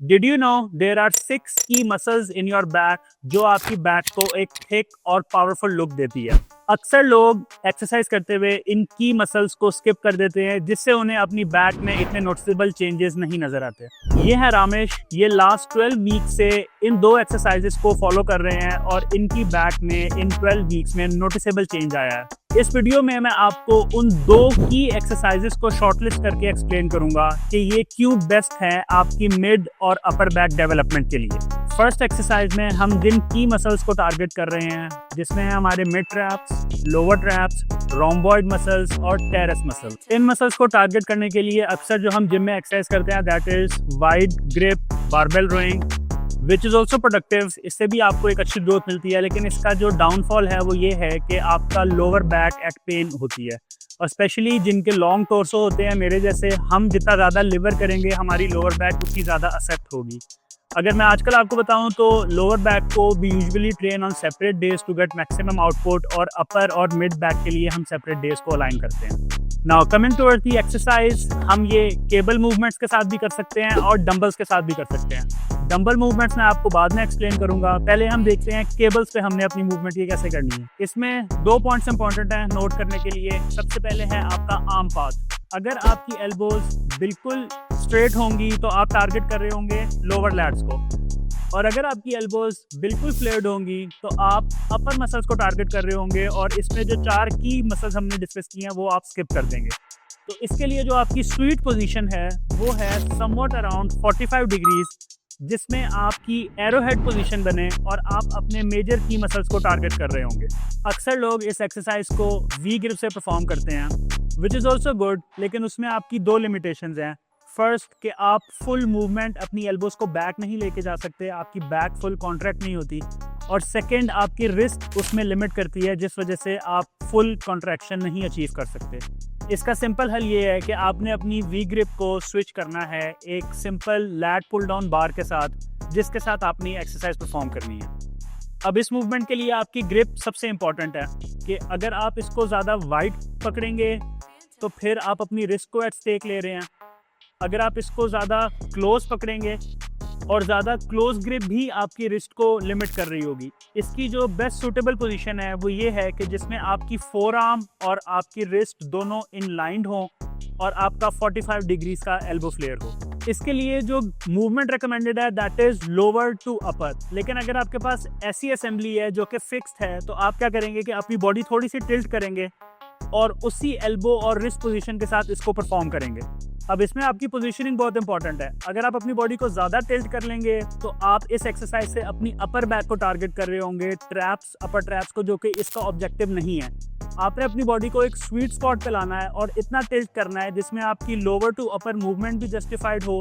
Did you know there are 6 key muscles in your back जो आपकी back को एक थिक और पावरफुल लुक देती है। अक्सर लोग एक्सरसाइज करते हुए इन की मसल्स को स्किप कर देते हैं, जिससे उन्हें अपनी बैक में इतने नोटिसेबल चेंजेस नहीं नजर आते। ये है रामेश, ये लास्ट 12 वीक से इन 2 एक्सरसाइजेस को फॉलो कर रहे हैं और इनकी बैक में इन 12 वीक्स में नोटिसेबल चेंज आया है। इस वीडियो में मैं आपको उन 2 की एक्सरसाइजेस को शॉर्टलिस्ट करके एक्सप्लेन करूंगा कि ये क्यों बेस्ट है आपकी मिड और अपर बैक डेवलपमेंट के लिए। फर्स्ट एक्सरसाइज में हम जिन की मसल्स को टारगेट कर रहे हैं, जिसमें है हमारे mid traps, lower traps, rhomboid muscles और टेरेस मसल्स। इन मसल्स को टारगेट करने के लिए अक्सर जो हम जिम में एक्सरसाइज करते हैं that is wide grip barbell rowing, which is also productive. इससे भी आपको एक अच्छी ग्रोथ मिलती है, लेकिन इसका जो डाउनफॉल है वो ये है कि आपका लोअर बैक एक पेन होती है, और स्पेशली जिनके लॉन्ग टोर्सो होते हैं मेरे जैसे, हम जितना ज़्यादा लिवर करेंगे हमारी लोअर बैक उतनी ज़्यादा अफेक्ट होगी। अगर मैं आजकल आपको बताऊं तो लोअर बैक को we usually train on separate days to get maximum output, और अपर और मिड बैक के लिए हम सेपरेट डेज को अलाइन करते हैं। Now coming towards the exercise, हम ये केबल मूवमेंट्स के साथ भी कर सकते हैं और डंबल्स के साथ भी कर सकते हैं। डंबल मूवमेंट्स मैं आपको बाद में एक्सप्लेन करूंगा, पहले हम देखते हैं केबल्स पे हमने अपनी मूवमेंट ये कैसे करनी है। इसमें 2 पॉइंट्स इंपॉर्टेंट हैं नोट करने के लिए। सबसे पहले है आपका आर्म पाथ। अगर आपकी एल्बोज बिल्कुल स्ट्रेट होंगी तो आप टारगेट कर रहे होंगे लोअर लैट्स को, और अगर आपकी एल्बोज बिल्कुल फ्लेयर्ड होंगी तो आप अपर मसल्स को टारगेट कर रहे होंगे, और इसमें जो 4 की मसल्स हमने डिस्कस की हैं वो आप स्किप कर देंगे। तो इसके लिए जो आपकी स्वीट पोजीशन है वो है समवॉट अराउंड 45 डिग्रीज, जिसमें आपकी एरोहेड पोजीशन बने और आप अपने मेजर की मसल्स को टारगेट कर रहे होंगे। अक्सर लोग इस एक्सरसाइज को वी ग्रिप से परफॉर्म करते हैं, विच इज़ ऑल्सो गुड, लेकिन उसमें आपकी 2 लिमिटेशंस हैं। फर्स्ट कि आप फुल मूवमेंट अपनी एल्बोज को बैक नहीं लेके जा सकते, आपकी बैक फुल कॉन्ट्रैक्ट नहीं होती, और सेकंड आपकी रिस्ट उसमें लिमिट करती है, जिस वजह से आप फुल कॉन्ट्रैक्शन नहीं अचीव कर सकते। इसका सिंपल हल ये है कि आपने अपनी वी ग्रिप को स्विच करना है एक सिंपल लैट पुल डाउन बार के साथ, जिसके साथ आपने एक्सरसाइज परफॉर्म करनी है। अब इस मूवमेंट के लिए आपकी ग्रिप सबसे इंपॉर्टेंट है कि अगर आप इसको ज़्यादा वाइड पकड़ेंगे तो फिर आप अपनी रिस्ट को एट स्टेक ले रहे हैं। अगर आप इसको ज़्यादा क्लोज पकड़ेंगे, और ज़्यादा क्लोज ग्रिप भी आपकी रिस्ट को लिमिट कर रही होगी। इसकी जो बेस्ट सूटेबल पोजीशन है वो ये है कि जिसमें आपकी फोर आर्म और आपकी रिस्ट दोनों इन लाइंड हो और आपका 45 डिग्रीज का एल्बो फ्लेयर हो। इसके लिए जो मूवमेंट रिकमेंडेड है दैट इज लोअर टू अपर, लेकिन अगर आपके पास ऐसी असेंबली है जो कि फिक्स्ड है तो आप क्या करेंगे कि अपनी बॉडी थोड़ी सी टिल्ट करेंगे और उसी एल्बो और रिस्ट पोजीशन के साथ इसको परफॉर्म करेंगे। अब इसमें आपकी पोजीशनिंग बहुत इंपॉर्टेंट है। अगर आप अपनी बॉडी को ज़्यादा टिल्ट कर लेंगे तो आप इस एक्सरसाइज से अपनी अपर बैक को टारगेट कर रहे होंगे, ट्रैप्स, अपर ट्रैप्स को, जो कि इसका ऑब्जेक्टिव नहीं है। आपने अपनी बॉडी को एक स्वीट स्पॉट पे लाना है और इतना टिल्ट करना है जिसमें आपकी लोअर टू अपर मूवमेंट भी जस्टिफाइड हो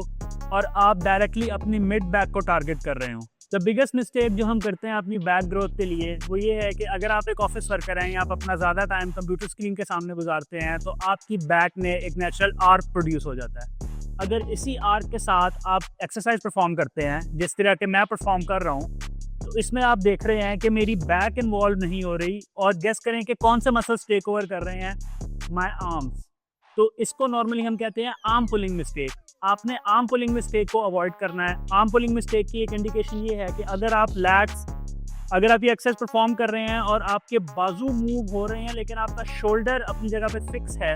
और आप डायरेक्टली अपनी मिड बैक को टारगेट कर रहे हो। द बिगेस्ट मिस्टेक जो हम करते हैं अपनी बैक ग्रोथ के लिए वो ये है कि अगर आप एक ऑफिस वर्कर हैं या आप अपना ज़्यादा टाइम कंप्यूटर स्क्रीन के सामने गुजारते हैं तो आपकी बैक में एक नेचुरल आर्क प्रोड्यूस हो जाता है। अगर इसी आर्क के साथ आप एक्सरसाइज परफॉर्म करते हैं जिस तरह के मैं परफॉर्म कर रहा हूँ, तो इसमें आप देख रहे हैं कि मेरी बैक इन्वॉल्व नहीं हो रही, और गेस करें कि कौन से मसल्स टेक ओवर कर रहे हैं, माय आर्म्स। तो इसको नॉर्मली हम कहते हैं आर्म पुलिंग मिस्टेक। आपने आर्म पुलिंग मिस्टेक को अवॉइड करना है। आर्म पुलिंग मिस्टेक की एक इंडिकेशन ये है कि अगर आप लैट्स, अगर आप ये एक्सरसाइज परफॉर्म कर रहे हैं और आपके बाजू मूव हो रहे हैं लेकिन आपका शोल्डर अपनी जगह पे फिक्स है,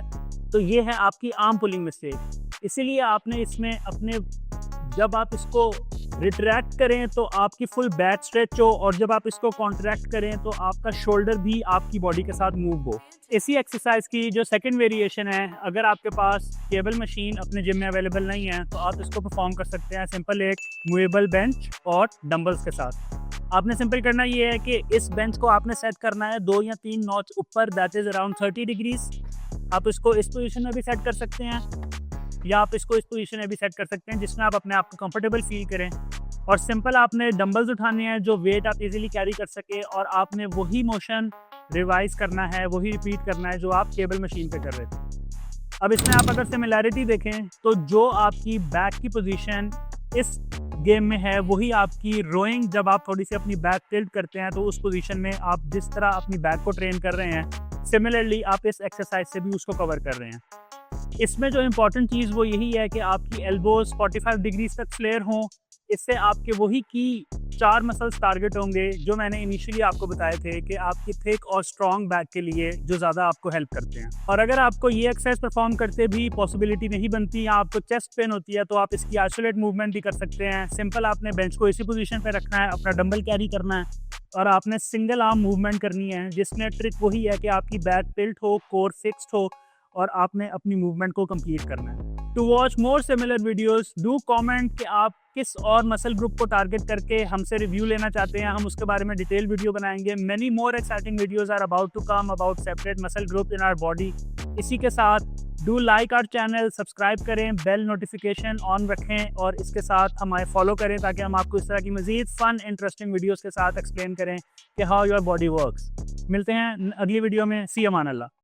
तो ये है आपकी आर्म पुलिंग मिस्टेक। इसीलिए आपने इसमें अपने, जब आप इसको रिट्रैक्ट करें तो आपकी फुल बैक स्ट्रेच हो, और जब आप इसको कॉन्ट्रैक्ट करें तो आपका शोल्डर भी आपकी बॉडी के साथ मूव हो। इसी एक्सरसाइज की जो सेकंड वेरिएशन है, अगर आपके पास केबल मशीन अपने जिम में अवेलेबल नहीं है तो आप इसको परफॉर्म कर सकते हैं सिंपल एक मूवेबल बेंच और डंबल्स के साथ। आपने सिंपल करना ये है कि इस बेंच को आपने सेट करना है 2 या 3 नॉच ऊपर, दैट इज अराउंड 30 डिग्रीज। आप इसको इस पोजीशन में भी सेट कर सकते हैं या आप इसको इस पोजीशन में भी सेट कर सकते हैं जिसमें आप अपने आप को कंफर्टेबल फील करें। और सिंपल आपने डंबल्स उठाने हैं जो वेट आप इजीली कैरी कर सके, और आपने वही मोशन रिवाइज करना है, वही रिपीट करना है जो आप केबल मशीन पे कर रहे थे। अब इसमें आप अगर सिमिलैरिटी देखें तो जो आपकी बैक की पोजीशन इस गेम में है वही आपकी रोइंग, जब आप थोड़ी सी अपनी बैक टिल्ट करते हैं तो उस पोजीशन में आप जिस तरह अपनी बैक को ट्रेन कर रहे हैं, सिमिलरली आप इस एक्सरसाइज से भी उसको कवर कर रहे हैं। इसमें जो इम्पोर्टेंट चीज़ वो यही है कि आपकी एल्बोज 45 डिग्रीज तक फ्लेयर हों, इससे आपके वही की 4 मसल्स टारगेट होंगे जो मैंने इनिशियली आपको बताए थे कि आपकी थिक और स्ट्रॉन्ग बैक के लिए जो ज़्यादा आपको हेल्प करते हैं। और अगर आपको ये एक्सरसाइज परफॉर्म करते भी पॉसिबिलिटी नहीं बनती या आपको चेस्ट पेन होती है तो आप इसकी आइसोलेट मूवमेंट भी कर सकते हैं। सिंपल आपने बेंच को इसी पोजीशन पे रखना है, अपना डंबल कैरी करना है और आपने सिंगल आर्म मूवमेंट करनी है, जिसमें ट्रिक वही है कि आपकी बैक टिल्ट हो, कोर फिक्स्ड हो और आपने अपनी मूवमेंट को कंप्लीट करना है। To watch more similar videos do comment कि आप किस और मसल ग्रुप को टारगेट करके हमसे रिव्यू लेना चाहते हैं, हम उसके बारे में डिटेल वीडियो बनाएंगे। Many more exciting videos are about to come about separate muscle group in our body. इसी के साथ do like our channel, subscribe करें, बेल नोटिफिकेशन ऑन रखें और इसके साथ हमें फॉलो करें ताकि हम आपको इस तरह की मजीद फन इंटरेस्टिंग वीडियोस के साथ एक्सप्लेन करें कि हाउ योर बॉडी वर्क्स। मिलते हैं अगली वीडियो में। सी अमान अल्लाह।